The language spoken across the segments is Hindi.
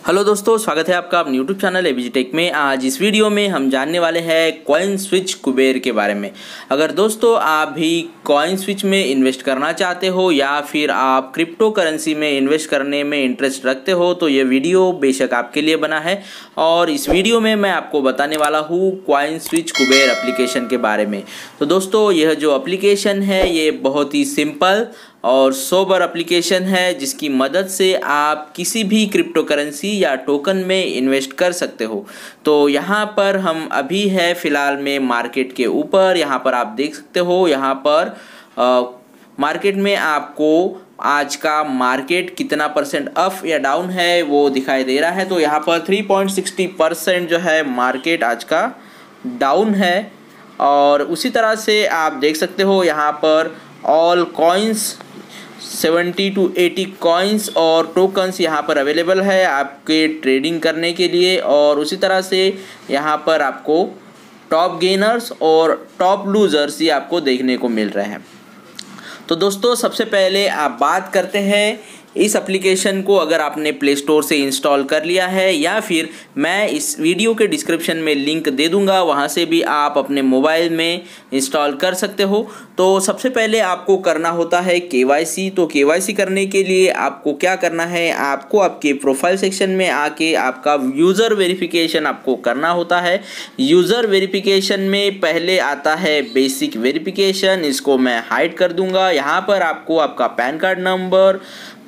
हेलो दोस्तों, स्वागत है आपका अपने यूट्यूब चैनल एबीजी टेक में। आज इस वीडियो में हम जानने वाले हैं कॉइन स्विच कुबेर के बारे में। अगर दोस्तों आप भी कॉइन स्विच में इन्वेस्ट करना चाहते हो या फिर आप क्रिप्टो करेंसी में इन्वेस्ट करने में इंटरेस्ट रखते हो तो ये वीडियो बेशक आपके लिए बना है। और इस वीडियो में मैं आपको बताने वाला हूँ कॉइन स्विच कुबेर एप्लीकेशन के बारे में। तो दोस्तों यह जो एप्लीकेशन है ये बहुत ही सिंपल और सोबर एप्लीकेशन है जिसकी मदद से आप किसी भी क्रिप्टो करेंसी या टोकन में इन्वेस्ट कर सकते हो। तो यहाँ पर हम अभी है फ़िलहाल में मार्केट के ऊपर। यहाँ पर आप देख सकते हो, यहाँ पर मार्केट में आपको आज का मार्केट कितना परसेंट अप या डाउन है वो दिखाई दे रहा है। तो यहाँ पर 3.60% जो है मार्केट आज का डाउन है। और उसी तरह से आप देख सकते हो यहाँ पर ऑल कॉइन्स 70 to 80 कॉइन्स और टोकन्स यहाँ पर अवेलेबल है आपके ट्रेडिंग करने के लिए। और उसी तरह से यहाँ पर आपको टॉप गेनर्स और टॉप लूजर्स ये आपको देखने को मिल रहे हैं। तो दोस्तों सबसे पहले आप बात करते हैं इस एप्लीकेशन को। अगर आपने प्ले स्टोर से इंस्टॉल कर लिया है या फिर मैं इस वीडियो के डिस्क्रिप्शन में लिंक दे दूंगा, वहां से भी आप अपने मोबाइल में इंस्टॉल कर सकते हो। तो सबसे पहले आपको करना होता है केवाईसी। तो केवाईसी करने के लिए आपको क्या करना है, आपको आपके प्रोफाइल सेक्शन में आके आपका यूज़र वेरिफिकेशन आपको करना होता है। यूज़र वेरिफिकेशन में पहले आता है बेसिक वेरिफिकेशन, इसको मैं हाइड कर दूंगा। यहाँ पर आपको आपका PAN card number,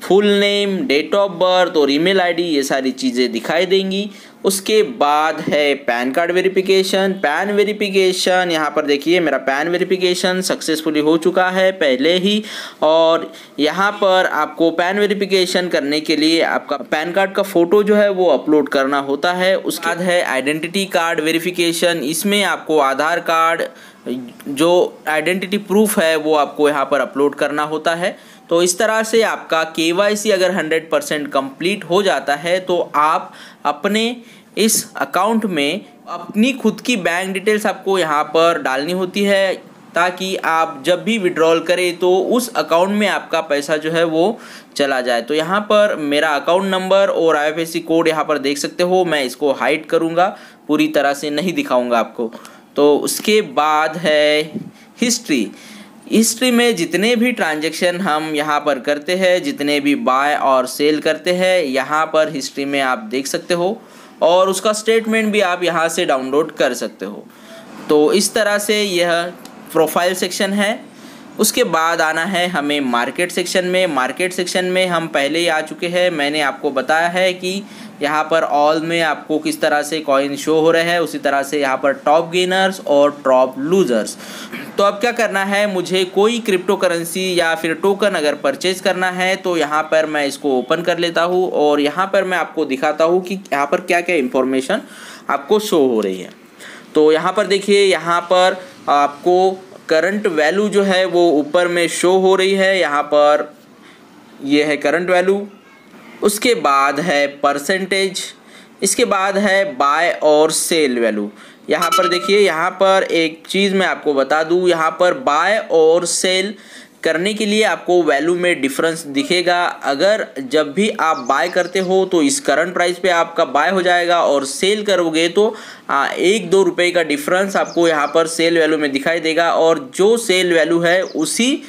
full name, date of birth और ईमेल आईडी ये सारी चीज़ें दिखाई देंगी। उसके बाद है PAN card verification. PAN verification यहाँ पर देखिए मेरा पैन वेरिफिकेशन सक्सेसफुली हो चुका है पहले ही। और यहाँ पर आपको पैन वेरिफिकेशन करने के लिए आपका पैन कार्ड का फ़ोटो जो है वो अपलोड करना होता है। उसके बाद है आइडेंटिटी कार्ड वेरिफिकेशन। इसमें आपको आधार कार्ड जो आइडेंटिटी प्रूफ है वो आपको यहाँ पर अपलोड करना होता है। तो इस तरह से आपका केवाईसी अगर 100% कंप्लीट हो जाता है तो आप अपने इस अकाउंट में अपनी खुद की बैंक डिटेल्स आपको यहाँ पर डालनी होती है ताकि आप जब भी विड्रॉल करें तो उस अकाउंट में आपका पैसा जो है वो चला जाए। तो यहाँ पर मेरा अकाउंट नंबर और IFSC कोड यहाँ पर देख सकते हो। मैं इसको हाइड करूँगा, पूरी तरह से नहीं दिखाऊँगा आपको। तो उसके बाद है हिस्ट्री में जितने भी ट्रांजैक्शन हम यहाँ पर करते हैं, जितने भी बाय और सेल करते हैं, यहाँ पर हिस्ट्री में आप देख सकते हो। और उसका स्टेटमेंट भी आप यहाँ से डाउनलोड कर सकते हो। तो इस तरह से यह प्रोफाइल सेक्शन है। उसके बाद आना है हमें मार्केट सेक्शन में। मार्केट सेक्शन में हम पहले ही आ चुके हैं। मैंने आपको बताया है कि यहाँ पर ऑल में आपको किस तरह से कॉइन शो हो रहे हैं, उसी तरह से यहाँ पर टॉप गेनर्स और टॉप लूजर्स। तो अब क्या करना है, मुझे कोई क्रिप्टो करेंसी या फिर टोकन अगर परचेज करना है तो यहाँ पर मैं इसको ओपन कर लेता हूँ और यहाँ पर मैं आपको दिखाता हूँ कि यहाँ पर क्या क्या इंफॉर्मेशन आपको शो हो रही है। तो यहाँ पर देखिए, यहाँ पर आपको करंट वैल्यू जो है वो ऊपर में शो हो रही है। यहाँ पर ये है करंट वैल्यू। उसके बाद है परसेंटेज। इसके बाद है बाय और सेल वैल्यू। यहाँ पर देखिए, यहाँ पर एक चीज़ मैं आपको बता दूँ, यहाँ पर बाय और सेल करने के लिए आपको वैल्यू में डिफरेंस दिखेगा। अगर जब भी आप बाय करते हो तो इस करंट प्राइस पे आपका बाय हो जाएगा और सेल करोगे तो 1-2 रुपये का डिफरेंस आपको यहाँ पर सेल वैल्यू में दिखाई देगा। और जो सेल वैल्यू है उसी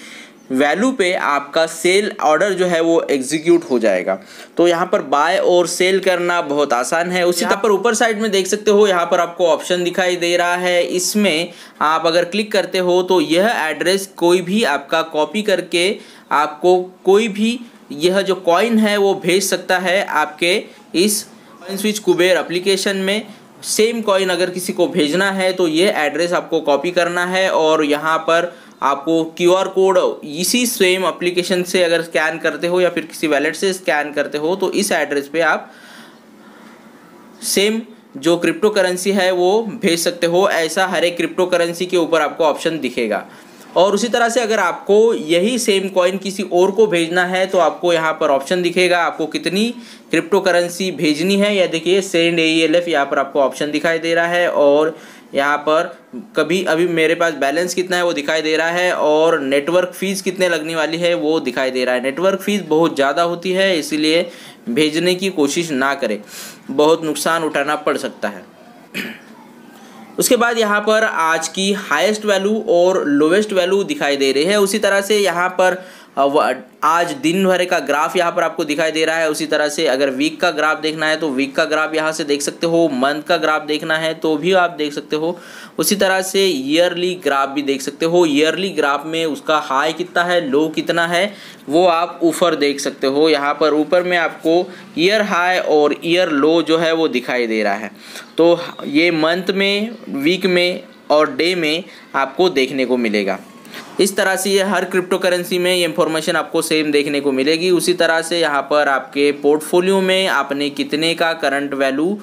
वैल्यू पे आपका सेल ऑर्डर जो है वो एग्जीक्यूट हो जाएगा। तो यहाँ पर बाय और सेल करना बहुत आसान है। उसी तरह पर ऊपर साइड में देख सकते हो, यहाँ पर आपको ऑप्शन दिखाई दे रहा है। इसमें आप अगर क्लिक करते हो तो यह एड्रेस कोई भी आपका कॉपी करके आपको कोई भी यह जो कॉइन है वो भेज सकता है आपके इस कॉइन स्विच कुबेर एप्लीकेशन में। सेम कॉइन अगर किसी को भेजना है तो ये एड्रेस आपको कॉपी करना है और यहाँ पर आपको QR कोड इसी सेम एप्लीकेशन से अगर स्कैन करते हो या फिर किसी वैलेट से स्कैन करते हो तो इस एड्रेस पे आप सेम जो क्रिप्टो करेंसी है वो भेज सकते हो। ऐसा हर एक क्रिप्टो करेंसी के ऊपर आपको ऑप्शन दिखेगा। और उसी तरह से अगर आपको यही सेम कॉइन किसी और को भेजना है तो आपको यहाँ पर ऑप्शन दिखेगा, आपको कितनी क्रिप्टो करेंसी भेजनी है। या देखिए सेंड AELF यहाँ पर आपको ऑप्शन दिखाई दे रहा है। और यहाँ पर कभी अभी मेरे पास बैलेंस कितना है वो दिखाई दे रहा है और नेटवर्क फ़ीस कितने लगने वाली है वो दिखाई दे रहा है। नेटवर्क फ़ीस बहुत ज़्यादा होती है, इसीलिए भेजने की कोशिश ना करें, बहुत नुकसान उठाना पड़ सकता है। उसके बाद यहाँ पर आज की हाईएस्ट वैल्यू और लोवेस्ट वैल्यू दिखाई दे रही है। उसी तरह से यहाँ पर आज दिन भर का ग्राफ यहाँ पर आपको दिखाई दे रहा है। उसी तरह से अगर वीक का ग्राफ देखना है तो वीक का ग्राफ यहाँ से देख सकते हो, मंथ का ग्राफ देखना है तो भी आप देख सकते हो। उसी तरह से ईयरली ग्राफ भी देख सकते हो। ईयरली ग्राफ में उसका हाई कितना है, लो कितना है, वो आप ऊपर देख सकते हो। यहाँ पर ऊपर में आपको ईयर हाई और ईयर लो जो है वो दिखाई दे रहा है। तो ये मंथ में, वीक में और डे में आपको देखने को मिलेगा। इस तरह से ये हर क्रिप्टो करेंसी में ये इन्फॉर्मेशन आपको सेम देखने को मिलेगी। उसी तरह से यहाँ पर आपके पोर्टफोलियो में आपने कितने का करंट वैल्यू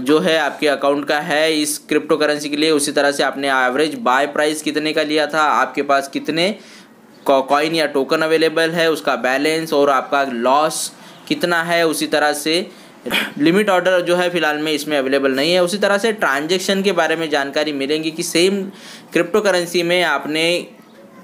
जो है आपके अकाउंट का है इस क्रिप्टो करेंसी के लिए, उसी तरह से आपने एवरेज बाय प्राइस कितने का लिया था, आपके पास कितने कॉइन या टोकन अवेलेबल है, उसका बैलेंस और आपका लॉस कितना है। उसी तरह से लिमिट ऑर्डर जो है फिलहाल में इसमें अवेलेबल नहीं है। उसी तरह से ट्रांजैक्शन के बारे में जानकारी मिलेंगी कि सेम क्रिप्टो करेंसी में आपने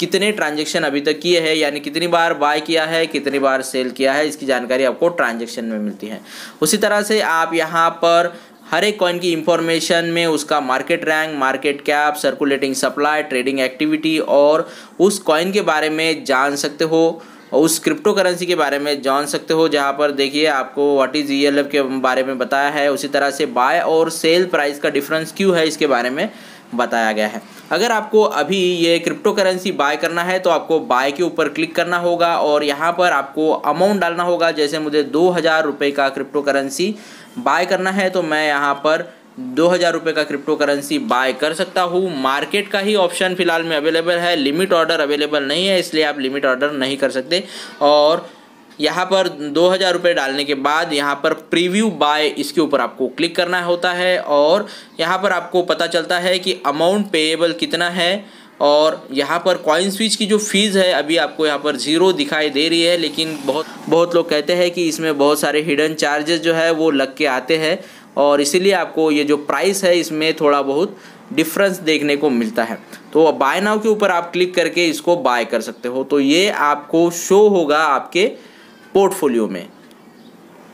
कितने ट्रांजैक्शन अभी तक किए हैं, यानी कितनी बार बाय किया है, कितनी बार सेल किया है, इसकी जानकारी आपको ट्रांजैक्शन में मिलती है। उसी तरह से आप यहाँ पर हर एक कॉइन की इंफॉर्मेशन में उसका market rank, market cap, circulating supply, trading activity और उस कॉइन के बारे में जान सकते हो, उस क्रिप्टो करेंसी के बारे में जान सकते हो। जहाँ पर देखिए आपको व्हाट इज़ ELF के बारे में बताया है। उसी तरह से बाय और सेल प्राइस का डिफरेंस क्यों है इसके बारे में बताया गया है। अगर आपको अभी ये क्रिप्टो करेंसी बाय करना है तो आपको बाय के ऊपर क्लिक करना होगा और यहाँ पर आपको अमाउंट डालना होगा। जैसे मुझे 2000 रुपये का क्रिप्टो करेंसी बाय करना है तो मैं यहाँ पर 2000 रुपये का क्रिप्टो करेंसी बाय कर सकता हूँ। मार्केट का ही ऑप्शन फिलहाल में अवेलेबल है, लिमिट ऑर्डर अवेलेबल नहीं है, इसलिए आप लिमिट ऑर्डर नहीं कर सकते। और यहाँ पर 2000 रुपये डालने के बाद यहाँ पर प्रीव्यू बाय इसके ऊपर आपको क्लिक करना होता है और यहाँ पर आपको पता चलता है कि अमाउंट पेएबल कितना है। और यहाँ पर कॉइन स्विच की जो फीस है अभी आपको यहाँ पर 0 दिखाई दे रही है, लेकिन बहुत लोग कहते हैं कि इसमें बहुत सारे हिडन चार्जेस जो है वो लग के आते हैं और इसीलिए आपको ये जो प्राइस है इसमें थोड़ा बहुत डिफरेंस देखने को मिलता है। तो बाय नाउ के ऊपर आप क्लिक करके इसको बाय कर सकते हो। तो ये आपको शो होगा आपके पोर्टफोलियो में।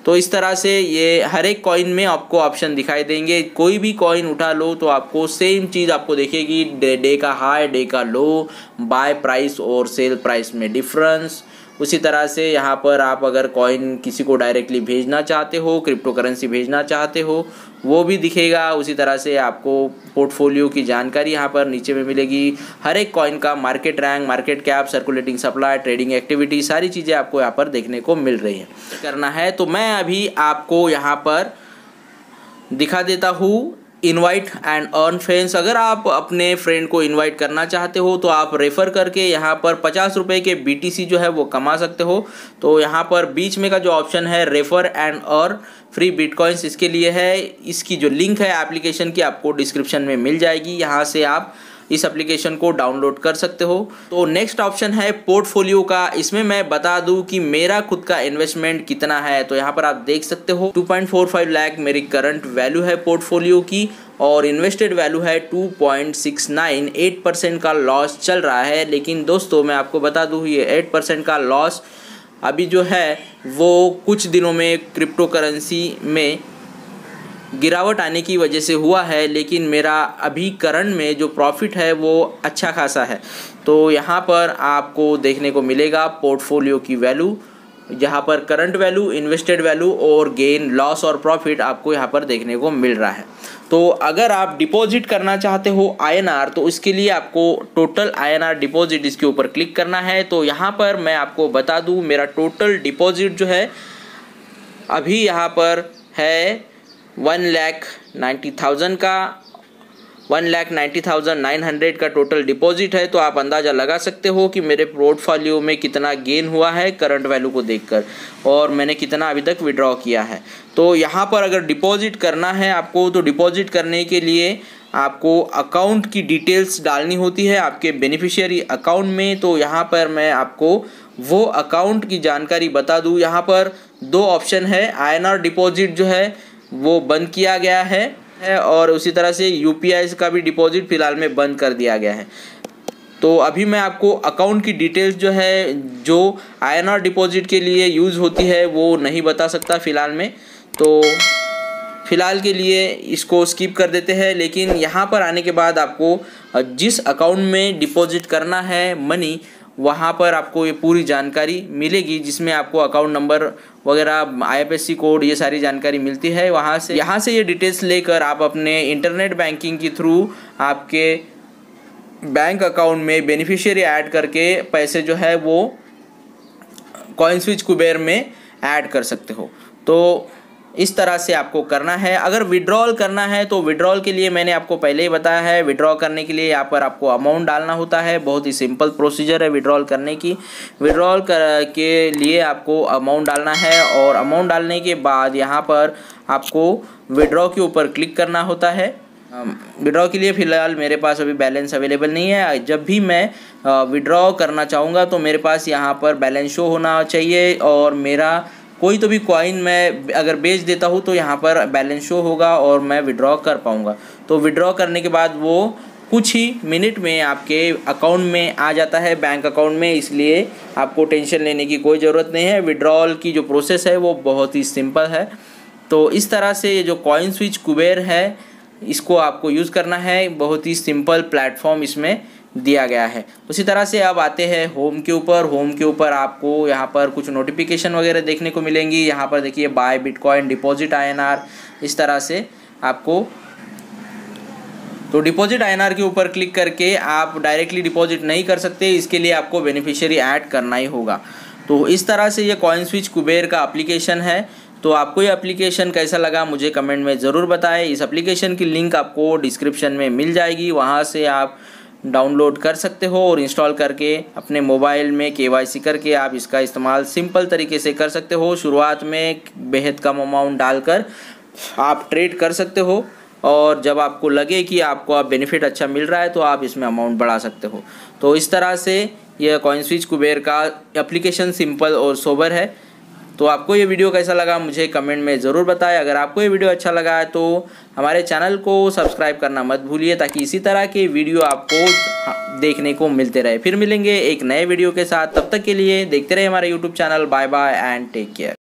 तो इस तरह से ये हर एक कॉइन में आपको ऑप्शन दिखाई देंगे। कोई भी कॉइन उठा लो तो आपको सेम चीज़ आपको देखेगी, डे का हाई, डे का लो, बाय प्राइस और सेल प्राइस में डिफरेंस। उसी तरह से यहाँ पर आप अगर कॉइन किसी को डायरेक्टली भेजना चाहते हो, क्रिप्टो करेंसी भेजना चाहते हो, वो भी दिखेगा। उसी तरह से आपको पोर्टफोलियो की जानकारी यहाँ पर नीचे में मिलेगी। हर एक कॉइन का market rank, market cap, circulating supply, trading activity, सारी चीज़ें आपको यहाँ पर देखने को मिल रही है। करना है तो मैं अभी आपको यहाँ पर दिखा देता हूँ इनवाइट एंड अर्न फ्रेंड्स। अगर आप अपने फ्रेंड को इनवाइट करना चाहते हो तो आप रेफ़र करके यहाँ पर 50 रुपये के BTC जो है वो कमा सकते हो। तो यहाँ पर बीच में का जो ऑप्शन है refer and earn free bitcoins, इसके लिए है। इसकी जो लिंक है एप्लीकेशन की आपको डिस्क्रिप्शन में मिल जाएगी, यहाँ से आप इस एप्लीकेशन को डाउनलोड कर सकते हो। तो नेक्स्ट ऑप्शन है पोर्टफोलियो का। इसमें मैं बता दूं कि मेरा खुद का इन्वेस्टमेंट कितना है। तो यहाँ पर आप देख सकते हो 2.45 लाख मेरी करंट वैल्यू है पोर्टफोलियो की और इन्वेस्टेड वैल्यू है 2.69। 8% का लॉस चल रहा है। लेकिन दोस्तों मैं आपको बता दूं ये 8% का लॉस अभी जो है वो कुछ दिनों में क्रिप्टो करेंसी में गिरावट आने की वजह से हुआ है, लेकिन मेरा अभी करंट में जो प्रॉफिट है वो अच्छा खासा है। तो यहाँ पर आपको देखने को मिलेगा पोर्टफोलियो की वैल्यू, जहाँ पर करंट वैल्यू, इन्वेस्टेड वैल्यू और गेन, लॉस और प्रॉफिट आपको यहाँ पर देखने को मिल रहा है। तो अगर आप डिपॉजिट करना चाहते हो INR तो इसके लिए आपको टोटल INR डिपॉजिट इसके ऊपर क्लिक करना है। तो यहाँ पर मैं आपको बता दूँ मेरा टोटल डिपॉजिट जो है अभी यहाँ पर है 1,90,000 का, 1,90,900 का टोटल डिपॉजिट है। तो आप अंदाज़ा लगा सकते हो कि मेरे पोर्टफोलियो में कितना गेन हुआ है करंट वैल्यू को देखकर और मैंने कितना अभी तक विड्रॉ किया है। तो यहाँ पर अगर डिपॉजिट करना है आपको तो डिपॉजिट करने के लिए आपको अकाउंट की डिटेल्स डालनी होती है आपके बेनिफिशियरी अकाउंट में। तो यहाँ पर मैं आपको वो अकाउंट की जानकारी बता दूँ। यहाँ पर 2 ऑप्शन है। INR डिपॉजिट जो है वो बंद किया गया है और उसी तरह से UPI का भी डिपॉजिट फ़िलहाल में बंद कर दिया गया है। तो अभी मैं आपको अकाउंट की डिटेल्स जो है, जो INR डिपॉजिट के लिए यूज़ होती है, वो नहीं बता सकता फ़िलहाल में। तो फ़िलहाल के लिए इसको स्किप कर देते हैं। लेकिन यहाँ पर आने के बाद आपको जिस अकाउंट में डिपॉजिट करना है मनी, वहाँ पर आपको ये पूरी जानकारी मिलेगी, जिसमें आपको अकाउंट नंबर वगैरह, IFSC कोड, ये सारी जानकारी मिलती है। यहाँ से ये डिटेल्स लेकर आप अपने इंटरनेट बैंकिंग के थ्रू आपके बैंक अकाउंट में बेनिफिशियरी ऐड करके पैसे जो है वो कॉइनस्विच कुबेर में ऐड कर सकते हो। तो इस तरह से आपको करना है। अगर विड्रॉल करना है तो विड्रॉल के लिए मैंने आपको पहले ही बताया है, विड्रॉ करने के लिए यहाँ पर आपको अमाउंट डालना होता है। बहुत ही सिंपल प्रोसीजर है विड्रॉल करने की। विड्रॉल के लिए आपको अमाउंट डालना है और अमाउंट डालने के बाद यहाँ पर आपको विड्रॉ के ऊपर क्लिक करना होता है। विड्रॉ के लिए फ़िलहाल मेरे पास अभी बैलेंस अवेलेबल नहीं है। जब भी मैं विड्रॉ करना चाहूँगा तो मेरे पास यहाँ पर बैलेंस शो होना चाहिए, और मेरा कोई तो भी कॉइन मैं अगर बेच देता हूँ तो यहाँ पर बैलेंस शो होगा और मैं विड्रॉ कर पाऊँगा। तो विड्रॉ करने के बाद वो कुछ ही मिनट में आपके अकाउंट में आ जाता है, बैंक अकाउंट में। इसलिए आपको टेंशन लेने की कोई ज़रूरत नहीं है। विड्रॉल की जो प्रोसेस है वो बहुत ही सिंपल है। तो इस तरह से ये जो कॉइनस्विच कुबेर है, इसको आपको यूज़ करना है। बहुत ही सिंपल प्लेटफॉर्म इसमें दिया गया है। उसी तरह से अब आते हैं होम के ऊपर। होम के ऊपर आपको यहाँ पर कुछ नोटिफिकेशन वगैरह देखने को मिलेंगी। यहाँ पर देखिए बाय बिटकॉइन, डिपॉजिट INR, इस तरह से आपको। तो डिपॉजिट INR के ऊपर क्लिक करके आप डायरेक्टली डिपॉजिट नहीं कर सकते, इसके लिए आपको बेनिफिशियरी ऐड करना ही होगा। तो इस तरह से ये कॉइनस्विच कुबेर का एप्लीकेशन है। तो आपको ये एप्लीकेशन कैसा लगा मुझे कमेंट में ज़रूर बताएं। इस एप्लीकेशन की लिंक आपको डिस्क्रिप्शन में मिल जाएगी, वहाँ से आप डाउनलोड कर सकते हो और इंस्टॉल करके अपने मोबाइल में KYC करके आप इसका इस्तेमाल सिंपल तरीके से कर सकते हो। शुरुआत में बेहद कम अमाउंट डालकर आप ट्रेड कर सकते हो, और जब आपको लगे कि आपको बेनिफिट अच्छा मिल रहा है तो आप इसमें अमाउंट बढ़ा सकते हो। तो इस तरह से यह कॉइनस्विच कुबेर का एप्लीकेशन सिंपल और सोबर है। तो आपको ये वीडियो कैसा लगा मुझे कमेंट में ज़रूर बताएं। अगर आपको ये वीडियो अच्छा लगा है तो हमारे चैनल को सब्सक्राइब करना मत भूलिए, ताकि इसी तरह के वीडियो आपको देखने को मिलते रहे। फिर मिलेंगे एक नए वीडियो के साथ, तब तक के लिए देखते रहे हमारे YouTube चैनल। Bye bye and take care.